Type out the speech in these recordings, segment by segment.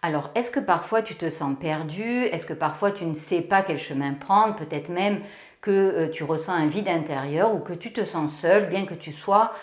Alors, est-ce que parfois tu te sens perdu? Est-ce que parfois tu ne sais pas quel chemin prendre? Peut-être même que tu ressens un vide intérieur ou que tu te sens seul, bien que tu sois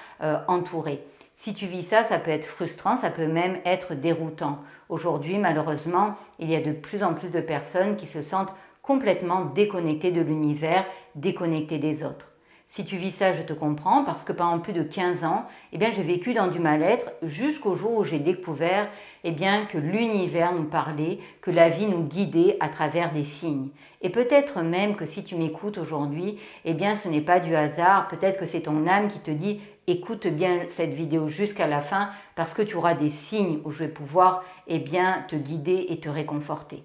entouré. Si tu vis ça, ça peut être frustrant, ça peut même être déroutant. Aujourd'hui, malheureusement, il y a de plus en plus de personnes qui se sentent complètement déconnectées de l'univers, déconnectées des autres. Si tu vis ça, je te comprends, parce que pendant plus de 15 ans, j'ai vécu dans du mal-être jusqu'au jour où j'ai découvert que l'univers nous parlait, que la vie nous guidait à travers des signes. Et peut-être même que si tu m'écoutes aujourd'hui, ce n'est pas du hasard, peut-être que c'est ton âme qui te dit « écoute bien cette vidéo jusqu'à la fin parce que tu auras des signes où je vais pouvoir te guider et te réconforter ».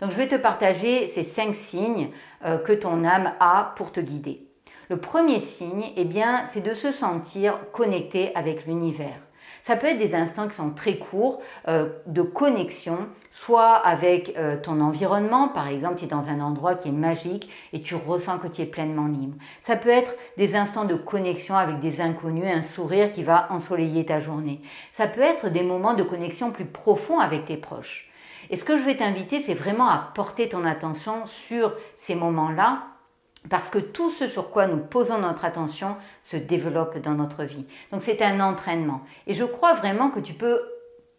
Donc je vais te partager ces 5 signes que ton âme a pour te guider. Le premier signe, c'est de se sentir connecté avec l'univers. Ça peut être des instants qui sont très courts de connexion, soit avec ton environnement, par exemple tu es dans un endroit qui est magique et tu ressens que tu es pleinement libre. Ça peut être des instants de connexion avec des inconnus, un sourire qui va ensoleiller ta journée. Ça peut être des moments de connexion plus profonds avec tes proches. Et ce que je vais t'inviter, c'est vraiment à porter ton attention sur ces moments-là, parce que tout ce sur quoi nous posons notre attention se développe dans notre vie. Donc c'est un entraînement. Et je crois vraiment que tu peux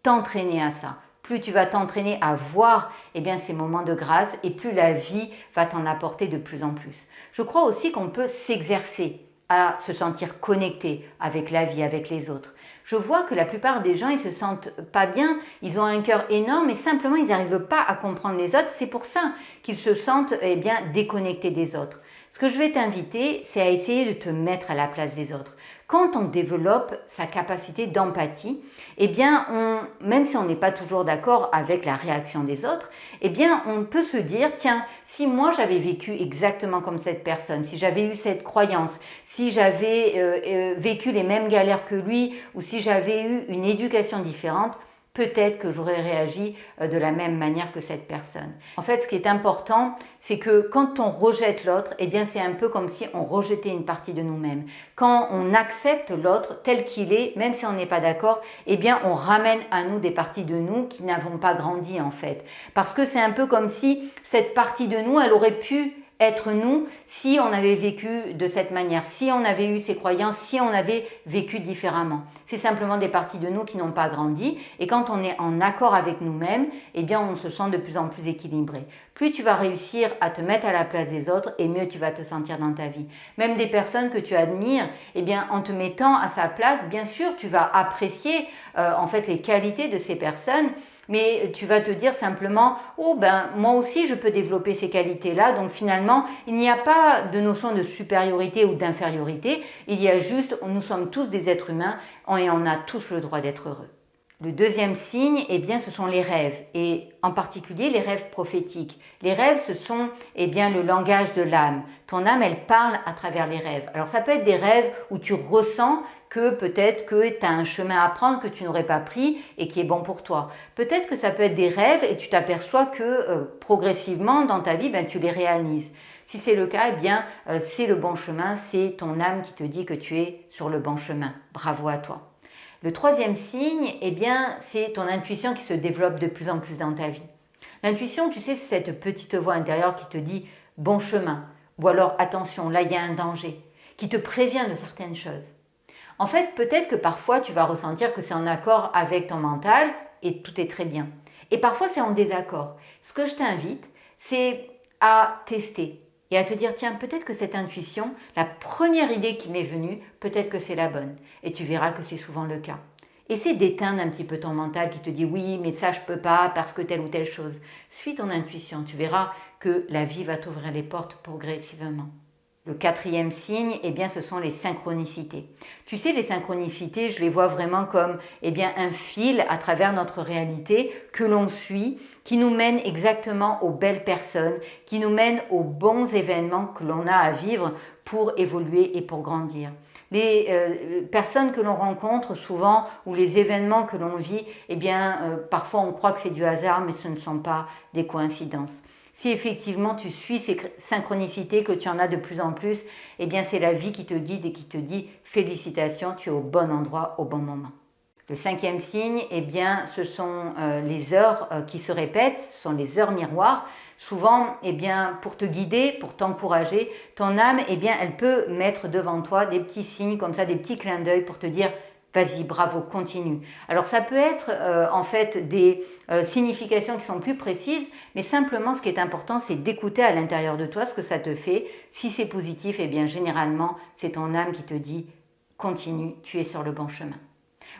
t'entraîner à ça. Plus tu vas t'entraîner à voir ces moments de grâce et plus la vie va t'en apporter de plus en plus. Je crois aussi qu'on peut s'exercer à se sentir connecté avec la vie, avec les autres. Je vois que la plupart des gens, ils se sentent pas bien, ils ont un cœur énorme et simplement ils n'arrivent pas à comprendre les autres. C'est pour ça qu'ils se sentent déconnectés des autres. Ce que je vais t'inviter, c'est à essayer de te mettre à la place des autres. Quand on développe sa capacité d'empathie, même si on n'est pas toujours d'accord avec la réaction des autres, on peut se dire, tiens, si moi j'avais vécu exactement comme cette personne, si j'avais eu cette croyance, si j'avais vécu les mêmes galères que lui, ou si j'avais eu une éducation différente, peut-être que j'aurais réagi de la même manière que cette personne. En fait, ce qui est important, c'est que quand on rejette l'autre, c'est un peu comme si on rejetait une partie de nous-mêmes. Quand on accepte l'autre tel qu'il est, même si on n'est pas d'accord, on ramène à nous des parties de nous qui n'avons pas grandi en fait. Parce que c'est un peu comme si cette partie de nous, elle aurait pu être nous si on avait vécu de cette manière, si on avait eu ces croyances, si on avait vécu différemment. C'est simplement des parties de nous qui n'ont pas grandi et quand on est en accord avec nous-mêmes, on se sent de plus en plus équilibré. Plus tu vas réussir à te mettre à la place des autres et mieux tu vas te sentir dans ta vie. Même des personnes que tu admires, en te mettant à sa place, bien sûr, tu vas apprécier les qualités de ces personnes. Mais tu vas te dire simplement, moi aussi je peux développer ces qualités-là, donc finalement il n'y a pas de notion de supériorité ou d'infériorité, il y a juste, nous sommes tous des êtres humains et on a tous le droit d'être heureux. Le deuxième signe, ce sont les rêves, et en particulier les rêves prophétiques. Les rêves, ce sont le langage de l'âme. Ton âme, elle parle à travers les rêves. Alors ça peut être des rêves où tu ressens que peut-être que tu as un chemin à prendre que tu n'aurais pas pris et qui est bon pour toi. Peut-être que ça peut être des rêves et tu t'aperçois que progressivement dans ta vie, tu les réalises. Si c'est le cas, c'est le bon chemin, c'est ton âme qui te dit que tu es sur le bon chemin. Bravo à toi. Le troisième signe, c'est ton intuition qui se développe de plus en plus dans ta vie. L'intuition, tu sais, c'est cette petite voix intérieure qui te dit « bon chemin » ou alors « attention, là il y a un danger », qui te prévient de certaines choses. En fait, peut-être que parfois tu vas ressentir que c'est en accord avec ton mental et tout est très bien. Et parfois c'est en désaccord. Ce que je t'invite, c'est à tester et à te dire, tiens, peut-être que cette intuition, la première idée qui m'est venue, peut-être que c'est la bonne. Et tu verras que c'est souvent le cas. Essaie d'éteindre un petit peu ton mental qui te dit, oui, mais ça je peux pas parce que telle ou telle chose. Suis ton intuition, tu verras que la vie va t'ouvrir les portes progressivement. Le quatrième signe, ce sont les synchronicités. Tu sais, les synchronicités, je les vois vraiment comme un fil à travers notre réalité que l'on suit, qui nous mène exactement aux belles personnes, qui nous mène aux bons événements que l'on a à vivre pour évoluer et pour grandir. Les personnes que l'on rencontre souvent ou les événements que l'on vit, parfois on croit que c'est du hasard, mais ce ne sont pas des coïncidences. Si effectivement tu suis ces synchronicités, que tu en as de plus en plus, c'est la vie qui te guide et qui te dit félicitations, tu es au bon endroit au bon moment. Le cinquième signe, eh bien, ce sont les heures qui se répètent, ce sont les heures miroirs. Souvent, eh bien, pour te guider, pour t'encourager, ton âme, eh bien, elle peut mettre devant toi des petits signes comme ça, des petits clins d'œil pour te dire vas-y, bravo, continue. Alors ça peut être en fait des significations qui sont plus précises, mais simplement ce qui est important, c'est d'écouter à l'intérieur de toi ce que ça te fait. Si c'est positif, eh bien généralement, c'est ton âme qui te dit continue, tu es sur le bon chemin.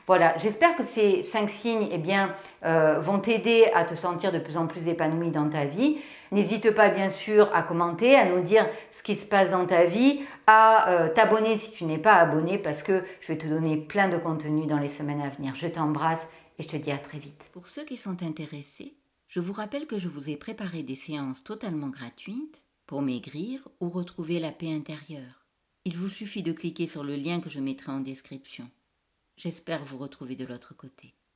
Voilà, j'espère que ces 5 signes eh bien, vont t'aider à te sentir de plus en plus épanoui dans ta vie. N'hésite pas bien sûr à commenter, à nous dire ce qui se passe dans ta vie, à t'abonner si tu n'es pas abonné parce que je vais te donner plein de contenu dans les semaines à venir. Je t'embrasse et je te dis à très vite. Pour ceux qui sont intéressés, je vous rappelle que je vous ai préparé des séances totalement gratuites pour maigrir ou retrouver la paix intérieure. Il vous suffit de cliquer sur le lien que je mettrai en description. J'espère vous retrouver de l'autre côté.